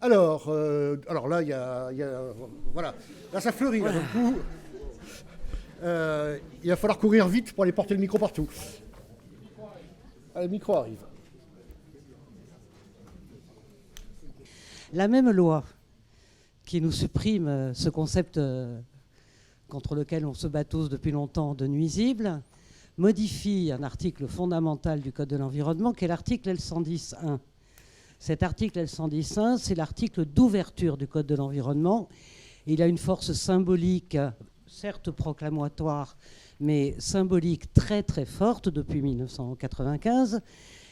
Alors là, voilà, là ça fleurit. Là, du coup, il va falloir courir vite pour aller porter le micro partout. Ah, le micro arrive. La même loi qui nous supprime ce concept contre lequel on se bat tous depuis longtemps de nuisible modifie un article fondamental du Code de l'environnement qui est l'article L110.1. Cet article L110.1, c'est l'article d'ouverture du Code de l'environnement. Il a une force symbolique, certes proclamatoire, mais symbolique très très forte depuis 1995.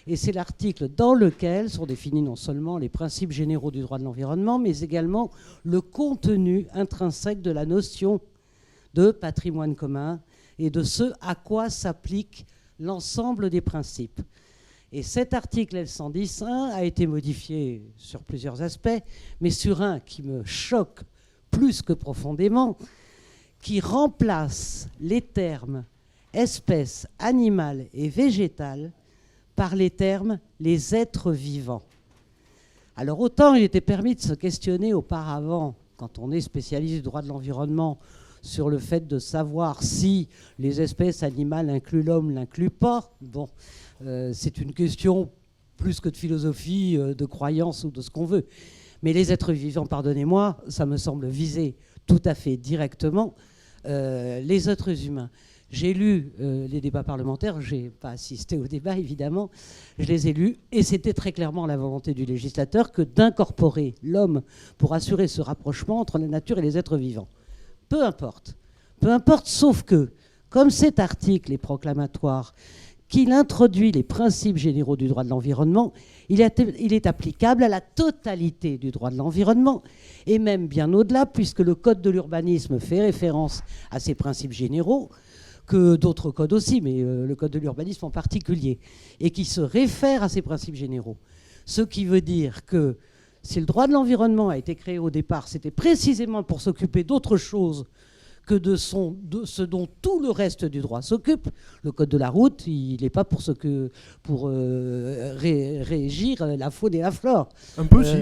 Et c'est l'article dans lequel sont définis non seulement les principes généraux du droit de l'environnement, mais également le contenu intrinsèque de la notion de patrimoine commun et de ce à quoi s'applique l'ensemble des principes. Et cet article L110.1 a été modifié sur plusieurs aspects, mais sur un qui me choque plus que profondément, qui remplace les termes espèces animales et végétales par les termes les êtres vivants. Alors autant il était permis de se questionner auparavant, quand on est spécialiste du droit de l'environnement, sur le fait de savoir si les espèces animales incluent l'homme, l'incluent pas. Bon, c'est une question plus que de philosophie, de croyance ou de ce qu'on veut. Mais les êtres vivants, pardonnez-moi, ça me semble viser tout à fait directement les êtres humains. J'ai lu les débats parlementaires, je n'ai pas assisté aux débats évidemment, je les ai lus et c'était très clairement la volonté du législateur que d'incorporer l'homme pour assurer ce rapprochement entre la nature et les êtres vivants. Peu importe, sauf que, comme cet article est proclamatoire, qu'il introduit les principes généraux du droit de l'environnement, il est applicable à la totalité du droit de l'environnement, et même bien au-delà, puisque le Code de l'urbanisme fait référence à ces principes généraux, que d'autres codes aussi, mais le Code de l'urbanisme en particulier, et qui se réfère à ces principes généraux. Ce qui veut dire que si le droit de l'environnement a été créé au départ, c'était précisément pour s'occuper d'autre chose que de ce dont tout le reste du droit s'occupe. Le code de la route, il n'est pas pour régir la faune et la flore. Un peu, si.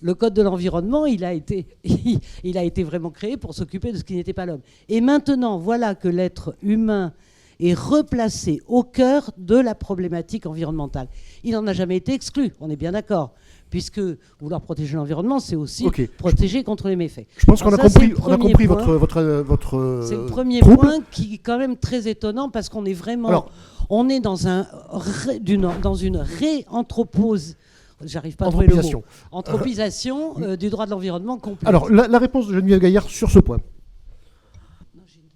Le code de l'environnement, il a été vraiment créé pour s'occuper de ce qui n'était pas l'homme. Et maintenant, voilà que l'être humain est replacé au cœur de la problématique environnementale. Il n'en a jamais été exclu, on est bien d'accord. Puisque vouloir protéger l'environnement, c'est aussi protéger contre les méfaits. Je pense qu'on a compris votre c'est le premier point qui est quand même très étonnant parce qu'on est vraiment... Alors, on est dans une réanthropose... J'arrive pas à trouver le mot. Anthropisation du droit de l'environnement complet. Alors, la réponse de Geneviève Gaillard sur ce point.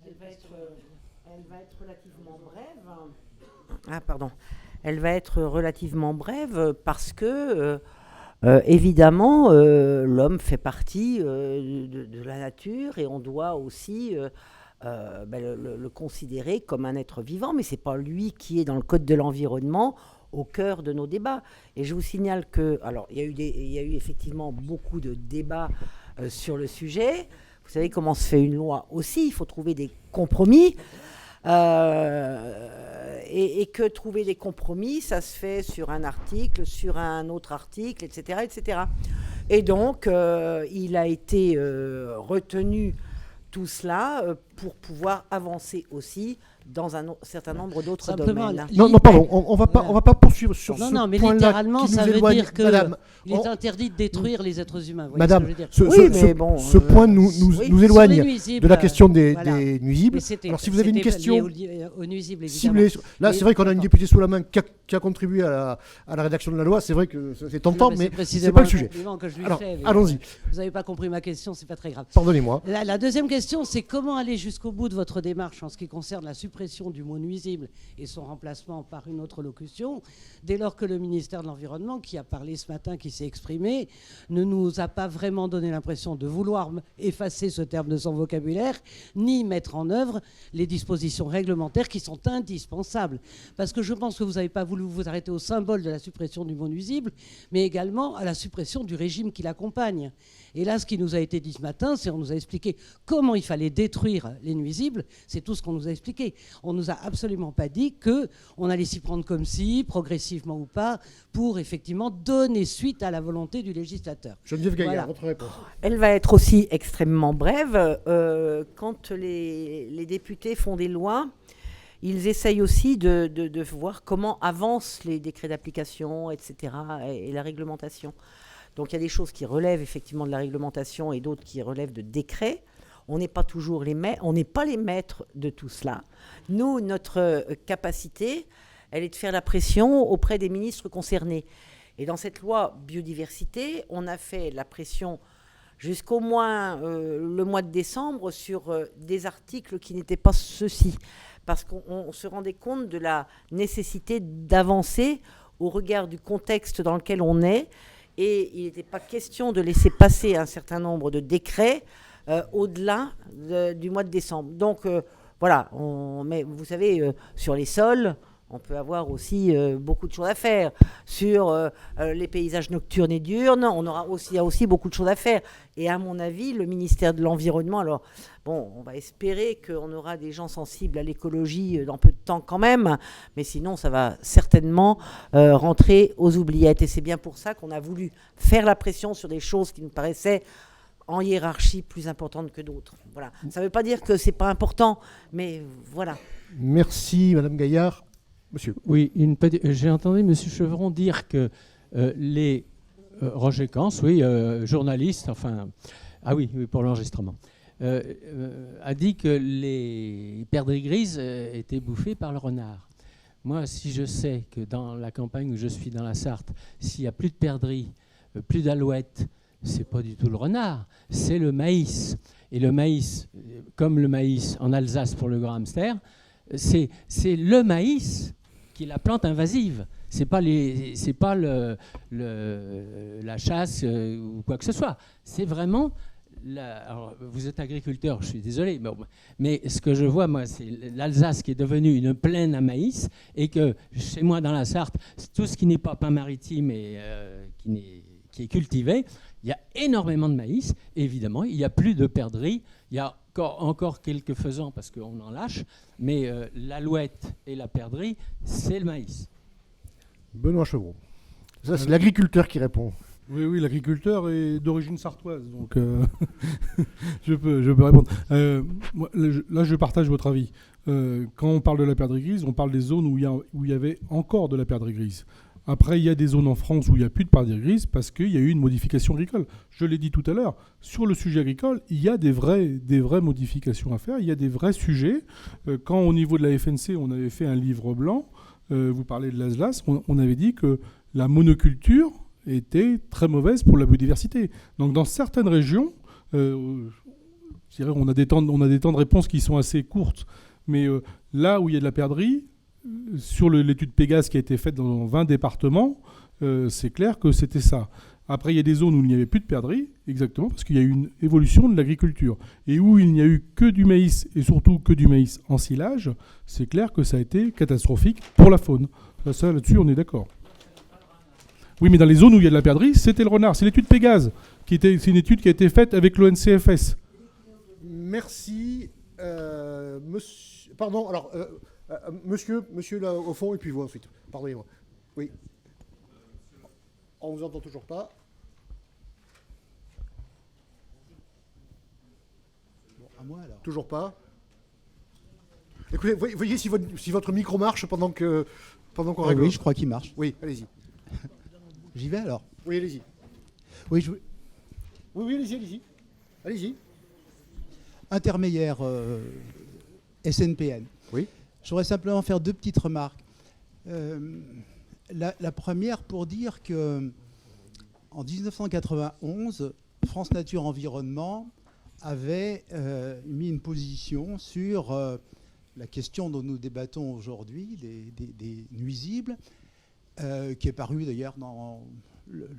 Elle va être relativement brève. Ah, pardon. Elle va être relativement brève parce que... évidemment, l'homme fait partie de la nature et on doit aussi le considérer comme un être vivant, mais ce n'est pas lui qui est dans le Code de l'environnement au cœur de nos débats. Et je vous signale que, alors, il y a eu effectivement beaucoup de débats sur le sujet. Vous savez comment se fait une loi aussi, il faut trouver des compromis. Et que trouver des compromis, ça se fait sur un article, sur un autre article, etc. etc. Et donc, il a été retenu tout cela pour pouvoir avancer aussi dans un certain nombre d'autres domaines. Non, pardon, on va pas poursuivre sur ce point-là. Non, mais littéralement, ça veut dire qu'il est interdit de détruire les êtres humains. Madame, ce point nous éloigne de la question des nuisibles. Alors, si vous avez une question ciblée, là, c'est vrai qu'on a une députée sous la main qui a contribué à la rédaction de la loi. C'est vrai que c'est tentant, mais c'est pas le sujet. Alors, allons-y. Vous n'avez pas compris ma question, c'est pas très grave. Pardonnez-moi. La deuxième question, c'est comment aller jusqu'au bout de votre démarche en ce qui concerne la suppression du mot nuisible et son remplacement par une autre locution, dès lors que le ministère de l'Environnement, qui a parlé ce matin, qui s'est exprimé, ne nous a pas vraiment donné l'impression de vouloir effacer ce terme de son vocabulaire, ni mettre en œuvre les dispositions réglementaires qui sont indispensables. Parce que je pense que vous n'avez pas voulu vous arrêter au symbole de la suppression du mot nuisible, mais également à la suppression du régime qui l'accompagne. Et là, ce qui nous a été dit ce matin, c'est qu'on nous a expliqué comment il fallait détruire les nuisibles. C'est tout ce qu'on nous a expliqué. On ne nous a absolument pas dit qu'on allait s'y prendre comme si, progressivement ou pas, pour effectivement donner suite à la volonté du législateur. Geneviève Gaillard, votre réponse. Elle va être aussi extrêmement brève. Quand les députés font des lois, ils essayent aussi de voir comment avancent les décrets d'application, etc., et la réglementation. Donc il y a des choses qui relèvent effectivement de la réglementation et d'autres qui relèvent de décrets. On n'est pas toujours les maîtres de tout cela. Nous, notre capacité, elle est de faire la pression auprès des ministres concernés. Et dans cette loi biodiversité, on a fait la pression jusqu'au moins le mois de décembre sur des articles qui n'étaient pas ceux-ci. Parce qu'on se rendait compte de la nécessité d'avancer au regard du contexte dans lequel on est. Et il n'était pas question de laisser passer un certain nombre de décrets au-delà du mois de décembre. Donc voilà, mais vous savez, sur les sols, on peut avoir aussi beaucoup de choses à faire. Sur les paysages nocturnes et diurnes, il y a aussi beaucoup de choses à faire. Et à mon avis, le ministère de l'Environnement, alors bon, on va espérer qu'on aura des gens sensibles à l'écologie dans peu de temps quand même, mais sinon ça va certainement rentrer aux oubliettes. Et c'est bien pour ça qu'on a voulu faire la pression sur des choses qui nous paraissaient en hiérarchie plus importantes que d'autres. Voilà. Ça ne veut pas dire que c'est pas important, mais voilà. Merci Madame Gaillard. Monsieur. Oui, j'ai entendu M. Chevron dire que les Roger Cans, journaliste, oui, pour l'enregistrement, a dit que les perdrix grises étaient bouffées par le renard. Moi, si je sais que dans la campagne où je suis, dans la Sarthe, s'il n'y a plus de perdrix, plus d'alouettes, c'est pas du tout le renard, c'est le maïs. Et le maïs, comme le maïs en Alsace pour le grand hamster, c'est le maïs qui est la plante invasive. C'est pas la chasse ou quoi que ce soit. C'est vraiment... Alors, vous êtes agriculteur, je suis désolé, mais ce que je vois, moi, c'est l'Alsace qui est devenue une plaine à maïs, et que chez moi, dans la Sarthe, tout ce qui n'est pas pain maritime et qui est cultivé, il y a énormément de maïs. Et évidemment, il n'y a plus de perdrix. Il y a encore quelques faisans parce qu'on en lâche, mais l'alouette et la perdrix, c'est le maïs. Benoît Chevron. Ça, c'est l'agriculteur qui répond. Oui, l'agriculteur est d'origine sartoise, donc je peux répondre. Moi, là, je partage votre avis. Quand on parle de la perdrix grise, on parle des zones où il y avait encore de la perdrix grise. Après, il y a des zones en France où il n'y a plus de perdrix grise parce qu'il y a eu une modification agricole. Je l'ai dit tout à l'heure, sur le sujet agricole, il y a des vraies modifications à faire, il y a des vrais sujets. Quand au niveau de la FNC, on avait fait un livre blanc, vous parlez de l'Alsace, on avait dit que la monoculture était très mauvaise pour la biodiversité. Donc dans certaines régions, je dirais, on a des temps de réponse qui sont assez courtes, mais là où il y a de la perdrix, sur l'étude Pégase qui a été faite dans 20 départements, c'est clair que c'était ça. Après, il y a des zones où il n'y avait plus de perdrix, exactement, parce qu'il y a eu une évolution de l'agriculture. Et où il n'y a eu que du maïs, et surtout que du maïs en silage, c'est clair que ça a été catastrophique pour la faune. Ça, là-dessus, on est d'accord. Oui, mais dans les zones où il y a de la perdrix, c'était le renard. C'est l'étude Pégase. C'est une étude qui a été faite avec l'ONCFS. Merci. Pardon, alors... Monsieur là au fond, et puis vous ensuite. Pardonnez-moi. Oui. On ne vous entend toujours pas. Bon, à moi alors. Toujours pas. Écoutez, voyez si votre micro marche pendant qu'on règle. Oui, je crois qu'il marche. Oui, allez-y. J'y vais alors. Oui, allez-y. Oui, allez-y. Allez-y. Intermédiaire SNPN. Oui. Je voudrais simplement faire deux petites remarques. La première pour dire que en 1991, France Nature Environnement avait mis une position sur la question dont nous débattons aujourd'hui, des nuisibles, qui est parue d'ailleurs dans le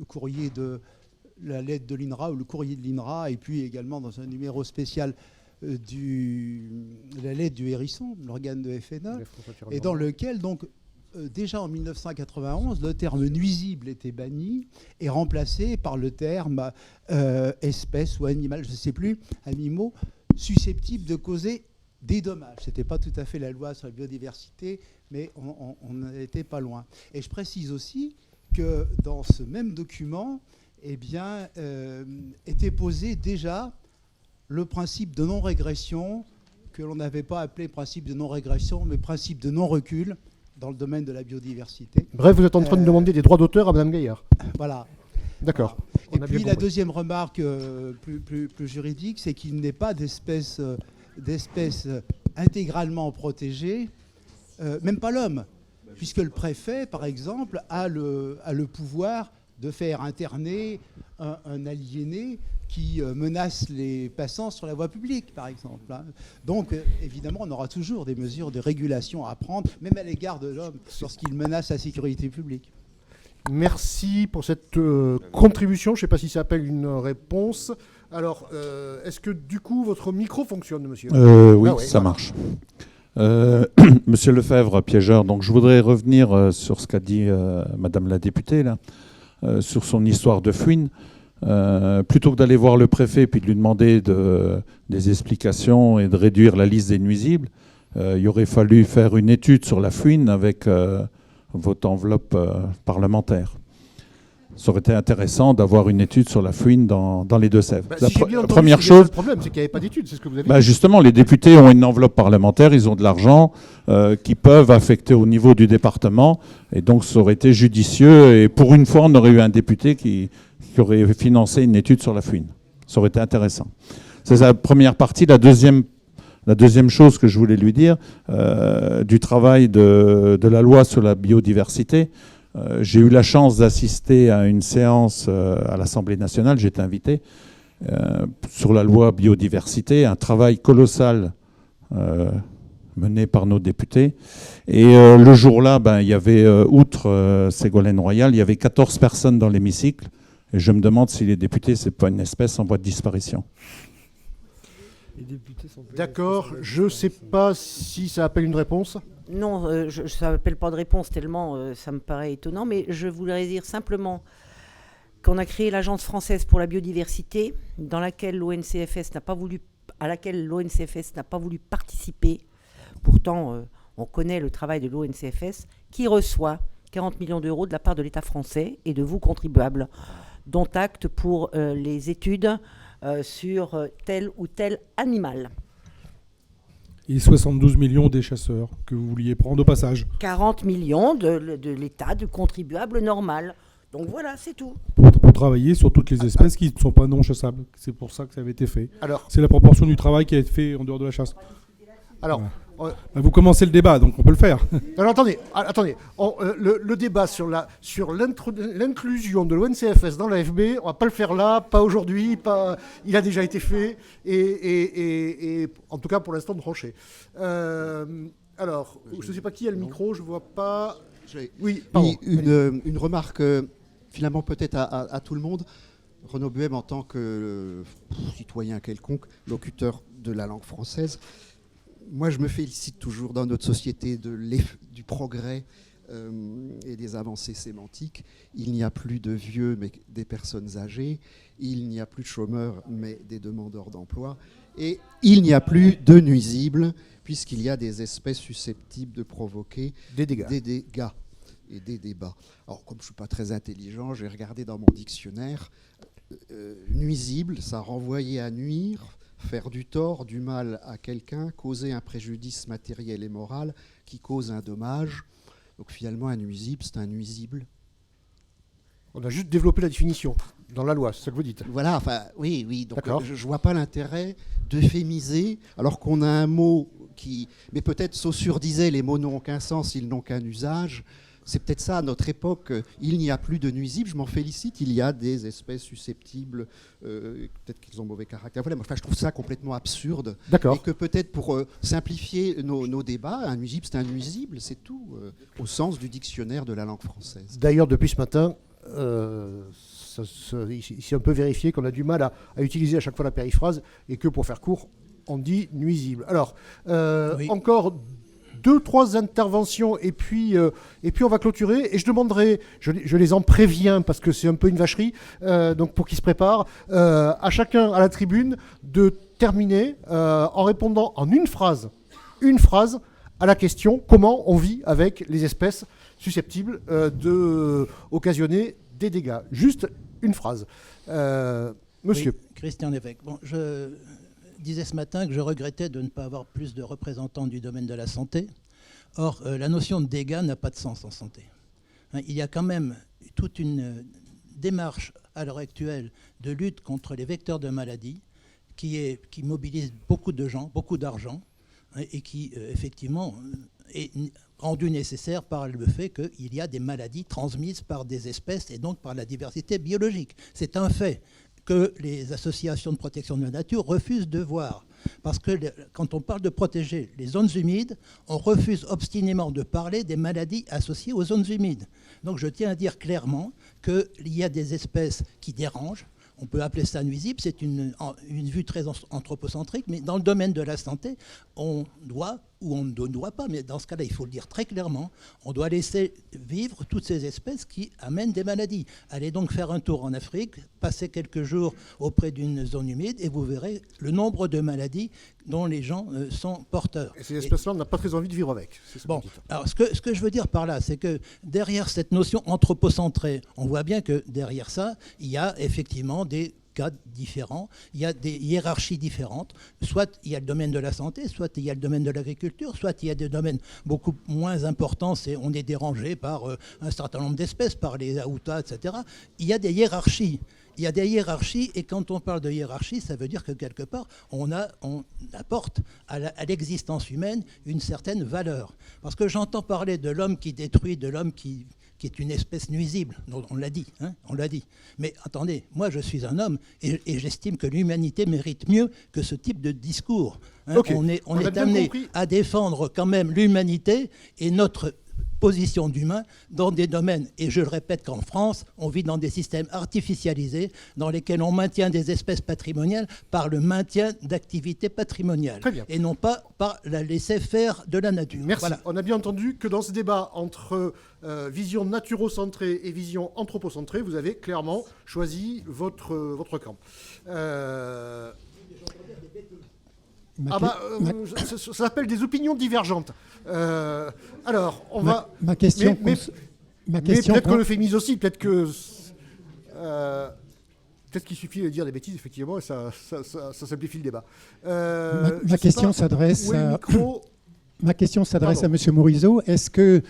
courrier de la lettre de l'INRA ou le courrier de l'INRA, et puis également dans un numéro spécial la lettre du hérisson, l'organe de FNE, et dans lequel, donc, déjà en 1991, le terme nuisible était banni et remplacé par le terme espèce ou animal, je ne sais plus, animaux susceptibles de causer des dommages. Ce n'était pas tout à fait la loi sur la biodiversité, mais on n'était pas loin. Et je précise aussi que dans ce même document, était posé déjà le principe de non-régression, que l'on n'avait pas appelé principe de non-régression, mais principe de non-recul dans le domaine de la biodiversité. Bref, vous êtes en train de demander des droits d'auteur à Mme Gaillard. Voilà. D'accord. Et puis la deuxième remarque plus juridique, c'est qu'il n'est pas d'espèces intégralement protégées, même pas l'homme, puisque le préfet, par exemple, a le pouvoir de faire interner un aliéné qui menace les passants sur la voie publique, par exemple. Donc, évidemment, on aura toujours des mesures de régulation à prendre, même à l'égard de l'homme, lorsqu'il menace la sécurité publique. Merci pour cette contribution. Je ne sais pas si ça appelle une réponse. Alors, est-ce que du coup, votre micro fonctionne, monsieur ? Oui, ça marche. Monsieur Lefebvre, piégeur, donc je voudrais revenir sur ce qu'a dit Madame la députée, là, sur son histoire de fouine. Plutôt que d'aller voir le préfet puis de lui demander des explications et de réduire la liste des nuisibles, il aurait fallu faire une étude sur la fouine avec votre enveloppe parlementaire. Ça aurait été intéressant d'avoir une étude sur la fouine dans les Deux-Sèvres. Première chose, le problème, c'est qu'il n'y avait pas d'étude, c'est ce que vous avez dit. Justement, les députés ont une enveloppe parlementaire, ils ont de l'argent qui peuvent affecter au niveau du département, et donc ça aurait été judicieux. Et pour une fois, on aurait eu un député qui aurait financé une étude sur la fouine. Ça aurait été intéressant. C'est la première partie. La deuxième chose que je voulais lui dire, du travail de la loi sur la biodiversité. J'ai eu la chance d'assister à une séance à l'Assemblée nationale, j'ai été invité, sur la loi biodiversité, un travail colossal mené par nos députés. Et le jour-là, il y avait, outre Ségolène Royal, il y avait 14 personnes dans l'hémicycle. Et je me demande si les députés, ce n'est pas une espèce en voie de disparition. D'accord, je ne sais pas si ça appelle une réponse. Non, ça n'appelle pas de réponse tellement ça me paraît étonnant, mais je voudrais dire simplement qu'on a créé l'Agence française pour la biodiversité, à laquelle l'ONCFS n'a pas voulu participer. Pourtant, on connaît le travail de l'ONCFS, qui reçoit 40 millions d'euros de la part de l'État français et de vous, contribuables, dont acte pour les études sur tel ou tel animal. Et 72 millions des chasseurs que vous vouliez prendre au passage. 40 millions de l'État, du contribuable normal. Donc voilà, c'est tout. Pour travailler sur toutes les espèces qui ne sont pas non chassables. C'est pour ça que ça avait été fait. C'est la proportion du travail qui a été fait en dehors de la chasse. Alors, vous commencez le débat, donc on peut le faire. Alors attendez. Le débat sur l'inclusion de l'ONCFS dans l'AFB, on va pas le faire là, pas aujourd'hui, il a déjà été fait, et en tout cas pour l'instant tranché. Alors, je ne sais pas qui a le micro, je ne vois pas. Oui, une remarque finalement peut-être à tout le monde. Renaud Buem, en tant que citoyen quelconque, locuteur de la langue française, moi, je me félicite toujours dans notre société du progrès et des avancées sémantiques. Il n'y a plus de vieux, mais des personnes âgées. Il n'y a plus de chômeurs, mais des demandeurs d'emploi. Et il n'y a plus de nuisibles, puisqu'il y a des espèces susceptibles de provoquer des dégâts et des débats. Alors, comme je ne suis pas très intelligent, j'ai regardé dans mon dictionnaire. Nuisible, ça renvoyait à nuire, faire du tort, du mal à quelqu'un, causer un préjudice matériel et moral qui cause un dommage. Donc finalement, un nuisible, c'est un nuisible. On a juste développé la définition dans la loi, c'est ça que vous dites. Voilà, enfin, oui. Donc je ne vois pas l'intérêt d'euphémiser, alors qu'on a un mot qui... Mais peut-être Saussure disait, les mots n'ont aucun sens, ils n'ont qu'un usage. C'est peut-être ça, à notre époque, il n'y a plus de nuisibles, je m'en félicite, il y a des espèces susceptibles, peut-être qu'ils ont mauvais caractère. Voilà, enfin, je trouve ça complètement absurde. D'accord. Et que peut-être pour simplifier nos débats, un nuisible, c'est un nuisible, c'est tout, au sens du dictionnaire de la langue française. D'ailleurs, depuis ce matin, il s'est un peu vérifié qu'on a du mal à utiliser à chaque fois la périphrase, et que pour faire court, on dit nuisible. Alors, oui. Encore 2-3 interventions et puis on va clôturer, et je demanderai, je les en préviens parce que c'est un peu une vacherie, donc pour qu'ils se préparent, à chacun à la tribune de terminer en répondant en une phrase à la question comment on vit avec les espèces susceptibles d'occasionner des dégâts. Juste une phrase. Monsieur. Oui, Christian Lévesque. Bon, je disais ce matin que je regrettais de ne pas avoir plus de représentants du domaine de la santé. Or, la notion de dégâts n'a pas de sens en santé. Il y a quand même toute une démarche à l'heure actuelle de lutte contre les vecteurs de maladies qui mobilise beaucoup de gens, beaucoup d'argent, et qui, effectivement, est rendu nécessaire par le fait qu'il y a des maladies transmises par des espèces et donc par la diversité biologique. C'est un fait que les associations de protection de la nature refusent de voir. Parce que quand on parle de protéger les zones humides, on refuse obstinément de parler des maladies associées aux zones humides. Donc je tiens à dire clairement qu'il y a des espèces qui dérangent. On peut appeler ça nuisible, c'est une vue très anthropocentrique, mais dans le domaine de la santé, on doit, ou on ne doit pas, mais dans ce cas-là, il faut le dire très clairement, on doit laisser vivre toutes ces espèces qui amènent des maladies. Allez donc faire un tour en Afrique, passez quelques jours auprès d'une zone humide, et vous verrez le nombre de maladies dont les gens sont porteurs. Et ces espèces-là, on n'a pas très envie de vivre avec. Bon, alors ce que je veux dire par là, c'est que derrière cette notion anthropocentrée, on voit bien que derrière ça, il y a effectivement des cas différents, il y a des hiérarchies différentes, soit il y a le domaine de la santé, soit il y a le domaine de l'agriculture, soit il y a des domaines beaucoup moins importants, on est dérangé par un certain nombre d'espèces, par les aoutas, etc. Il y a des hiérarchies. Il y a des hiérarchies, et quand on parle de hiérarchie, ça veut dire que quelque part, on apporte à l'existence humaine une certaine valeur. Parce que j'entends parler de l'homme qui détruit, de l'homme qui est une espèce nuisible. On l'a dit, hein, on l'a dit. Mais attendez, moi je suis un homme, et j'estime que l'humanité mérite mieux que ce type de discours. Hein. Okay. On est amené à défendre quand même l'humanité et notre position d'humain dans des domaines. Et je le répète qu'en France, on vit dans des systèmes artificialisés dans lesquels on maintient des espèces patrimoniales par le maintien d'activités patrimoniales et non pas par la laisser-faire de la nature. Merci. Voilà. On a bien entendu que dans ce débat entre vision naturo-centrée et vision anthropocentrée, vous avez clairement choisi votre camp. Ça s'appelle des opinions divergentes. Alors, on va... Ma question... Mais peut-être que le féminise aussi, peut-être qu'il suffit de dire des bêtises, effectivement, et ça simplifie le débat. Ma question s'adresse à M. Morisot. Est-ce que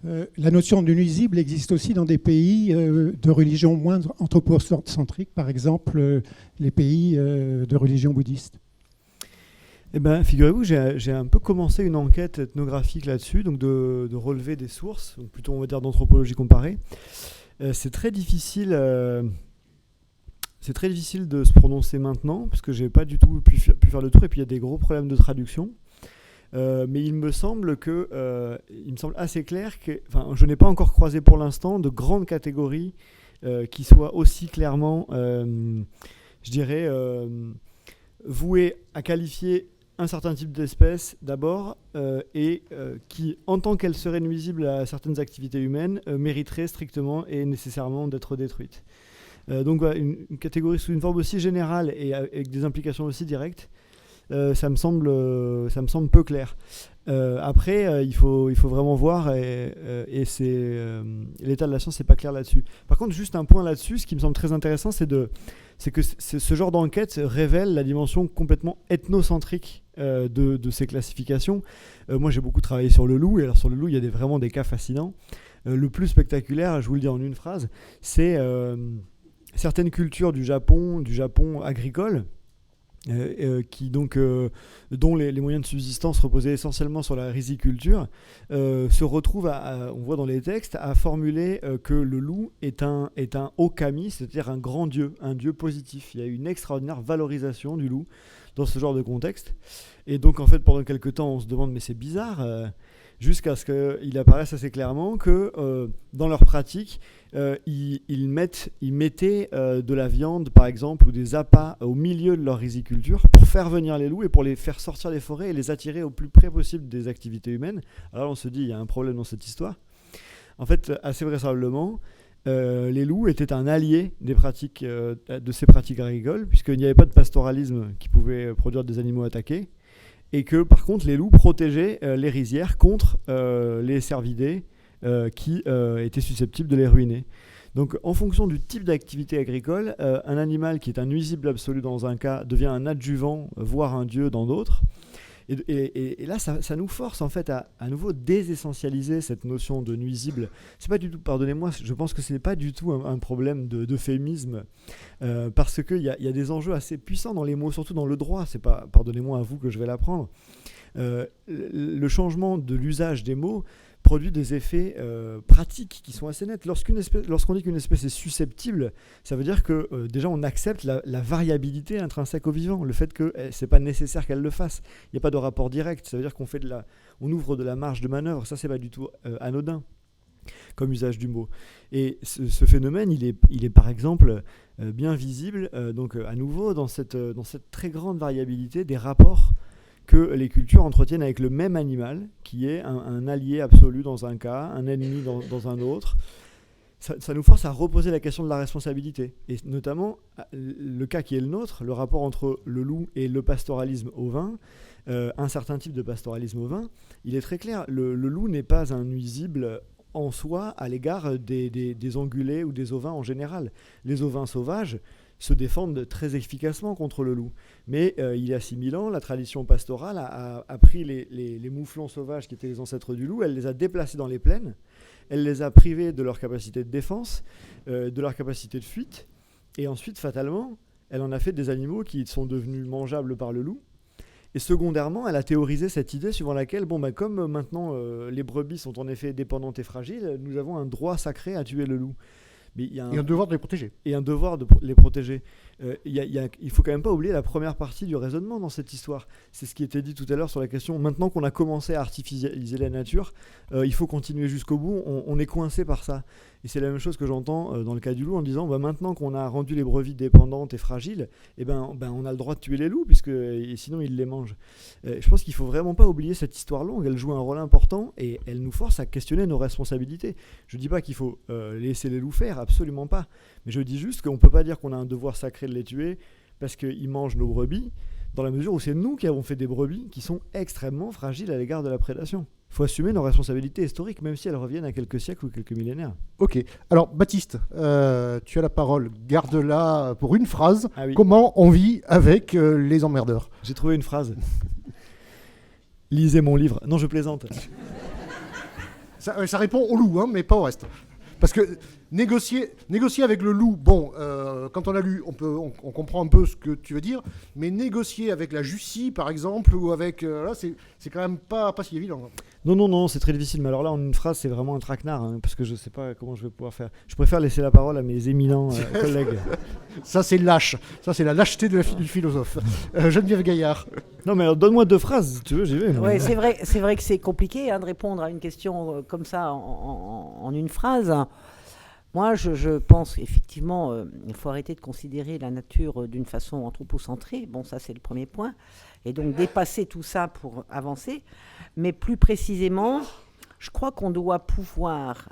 la notion de nuisible existe aussi dans des pays de religion moins anthropocentrique, par exemple les pays de religion bouddhiste ? Eh bien, figurez-vous, j'ai un peu commencé une enquête ethnographique là-dessus, donc de relever des sources, donc plutôt on va dire d'anthropologie comparée. C'est très difficile de se prononcer maintenant, parce que j'ai pas du tout pu faire le tour, et puis il y a des gros problèmes de traduction. Mais il me semble assez clair que, je n'ai pas encore croisé pour l'instant de grandes catégories qui soient aussi clairement, vouées à qualifier un certain type d'espèce d'abord, et qui, en tant qu'elle serait nuisible à certaines activités humaines, mériterait strictement et nécessairement d'être détruite. Donc voilà, une catégorie sous une forme aussi générale et avec des implications aussi directes, ça me semble peu clair. Après, il faut vraiment voir, et l'état de la science n'est pas clair là-dessus. Par contre, juste un point là-dessus, ce qui me semble très intéressant, c'est que ce genre d'enquête révèle la dimension complètement ethnocentrique de ces classifications. Moi, j'ai beaucoup travaillé sur le loup, et alors sur le loup, il y a vraiment des cas fascinants. Le plus spectaculaire, je vous le dis en une phrase, c'est certaines cultures du Japon agricole, dont les moyens de subsistance reposaient essentiellement sur la riziculture, se retrouvent, on voit dans les textes, à formuler que le loup est un okami, c'est-à-dire un grand dieu, un dieu positif. Il y a une extraordinaire valorisation du loup dans ce genre de contexte. Et donc, en fait, pendant quelques temps, on se demande, mais c'est bizarre, jusqu'à ce qu'il apparaisse assez clairement que dans leur pratique, ils mettaient de la viande, par exemple, ou des appâts au milieu de leur riziculture pour faire venir les loups et pour les faire sortir des forêts et les attirer au plus près possible des activités humaines. Alors on se dit, il y a un problème dans cette histoire. En fait, assez vraisemblablement, les loups étaient un allié de ces pratiques agricoles, puisqu'il n'y avait pas de pastoralisme qui pouvait produire des animaux attaqués, et que par contre les loups protégeaient les rizières contre les cervidés qui étaient susceptibles de les ruiner. Donc en fonction du type d'activité agricole, un animal qui est un nuisible absolu dans un cas devient un adjuvant, voire un dieu dans d'autres. Et là, ça nous force en fait à nouveau désessentialiser cette notion de nuisible. C'est pas du tout, pardonnez-moi, je pense que ce n'est pas du tout un problème d'euphémisme, parce qu'il y a des enjeux assez puissants dans les mots, surtout dans le droit. C'est pas, pardonnez-moi à vous que je vais l'apprendre. Le changement de l'usage des mots produit des effets pratiques qui sont assez nets. Lorsqu'on dit qu'une espèce est susceptible, ça veut dire que déjà on accepte la variabilité intrinsèque au vivant, le fait que c'est pas nécessaire qu'elle le fasse. Il n'y a pas de rapport direct, ça veut dire on ouvre de la marge de manœuvre, ça c'est pas du tout anodin comme usage du mot. Et ce phénomène, il est par exemple bien visible donc à nouveau dans cette très grande variabilité des rapports que les cultures entretiennent avec le même animal, qui est un allié absolu dans un cas, un ennemi dans un autre. Ça nous force à reposer la question de la responsabilité. Et notamment, le cas qui est le nôtre, le rapport entre le loup et le pastoralisme ovin, un certain type de pastoralisme ovin, il est très clair. Le loup n'est pas un nuisible en soi à l'égard des ongulés ou des ovins en général. Les ovins sauvages se défendent très efficacement contre le loup. Mais il y a 6000 ans, la tradition pastorale a pris les mouflons sauvages qui étaient les ancêtres du loup, elle les a déplacés dans les plaines, elle les a privés de leur capacité de défense, de leur capacité de fuite, et ensuite, fatalement, elle en a fait des animaux qui sont devenus mangeables par le loup. Et secondairement, elle a théorisé cette idée suivant laquelle, comme maintenant les brebis sont en effet dépendantes et fragiles, nous avons un droit sacré à tuer le loup. Mais il y a et un devoir de les protéger. Et un devoir de les protéger. Il faut quand même pas oublier la première partie du raisonnement dans cette histoire. C'est ce qui était dit tout à l'heure sur la question, maintenant qu'on a commencé à artificialiser la nature, il faut continuer jusqu'au bout, on est coincé par ça. Et c'est la même chose que j'entends dans le cas du loup en disant, maintenant qu'on a rendu les brebis dépendantes et fragiles, on a le droit de tuer les loups, et sinon ils les mangent. Je pense qu'il faut vraiment pas oublier cette histoire longue, elle joue un rôle important et elle nous force à questionner nos responsabilités. Je dis pas qu'il faut laisser les loups faire, absolument pas. Mais je dis juste qu'on peut pas dire qu'on a un devoir sacré de les tuer parce qu'ils mangent nos brebis, dans la mesure où c'est nous qui avons fait des brebis qui sont extrêmement fragiles à l'égard de la prédation. Il faut assumer nos responsabilités historiques, même si elles reviennent à quelques siècles ou quelques millénaires. Ok. Alors, Baptiste, tu as la parole. Garde-la pour une phrase. Ah oui. Comment on vit avec les emmerdeurs ? J'ai trouvé une phrase. Lisez mon livre. Non, je plaisante. Ça répond au loup, mais pas au reste. Parce que négocier avec le loup, quand on a lu, on comprend un peu ce que tu veux dire, mais négocier avec la Jussie, par exemple, ou avec... là, c'est quand même pas si évident. Non, c'est très difficile. Mais alors là, en une phrase, c'est vraiment un traquenard, parce que je sais pas comment je vais pouvoir faire. Je préfère laisser la parole à mes éminents collègues. Ça, c'est lâche. Ça, c'est la lâcheté du philosophe. Geneviève Gaillard. Non, mais alors, donne-moi 2 phrases, si tu veux, j'y vais. Ouais, c'est vrai que c'est compliqué de répondre à une question comme ça en une phrase. Moi, je pense effectivement, il faut arrêter de considérer la nature d'une façon anthropocentrée. Bon, ça, c'est le premier point. Et donc, dépasser tout ça pour avancer. Mais plus précisément, je crois qu'on doit pouvoir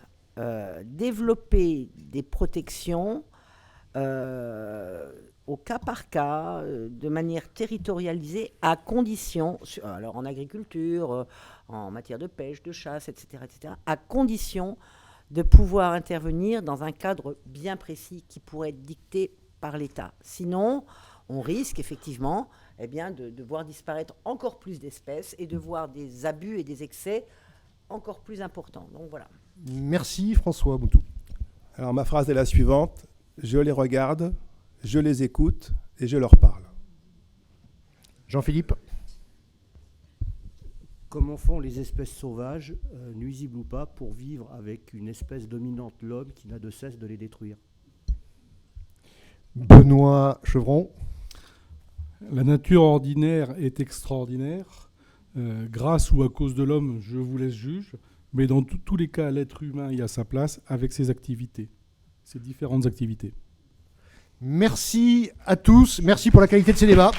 développer des protections au cas par cas, de manière territorialisée, à condition, alors en agriculture, en matière de pêche, de chasse, etc., à condition de pouvoir intervenir dans un cadre bien précis qui pourrait être dicté par l'État. Sinon, on risque effectivement de voir disparaître encore plus d'espèces et de voir des abus et des excès encore plus importants. Donc voilà. Merci François Moutou. Alors ma phrase est la suivante. Je les regarde, je les écoute et je leur parle. Jean-Philippe. Comment font les espèces sauvages, nuisibles ou pas, pour vivre avec une espèce dominante, l'homme, qui n'a de cesse de les détruire ? Benoît Chevron. La nature ordinaire est extraordinaire. Grâce ou à cause de l'homme, je vous laisse juge. Mais dans tous les cas, l'être humain y a sa place avec ses activités, ses différentes activités. Merci à tous. Merci pour la qualité de ces débats.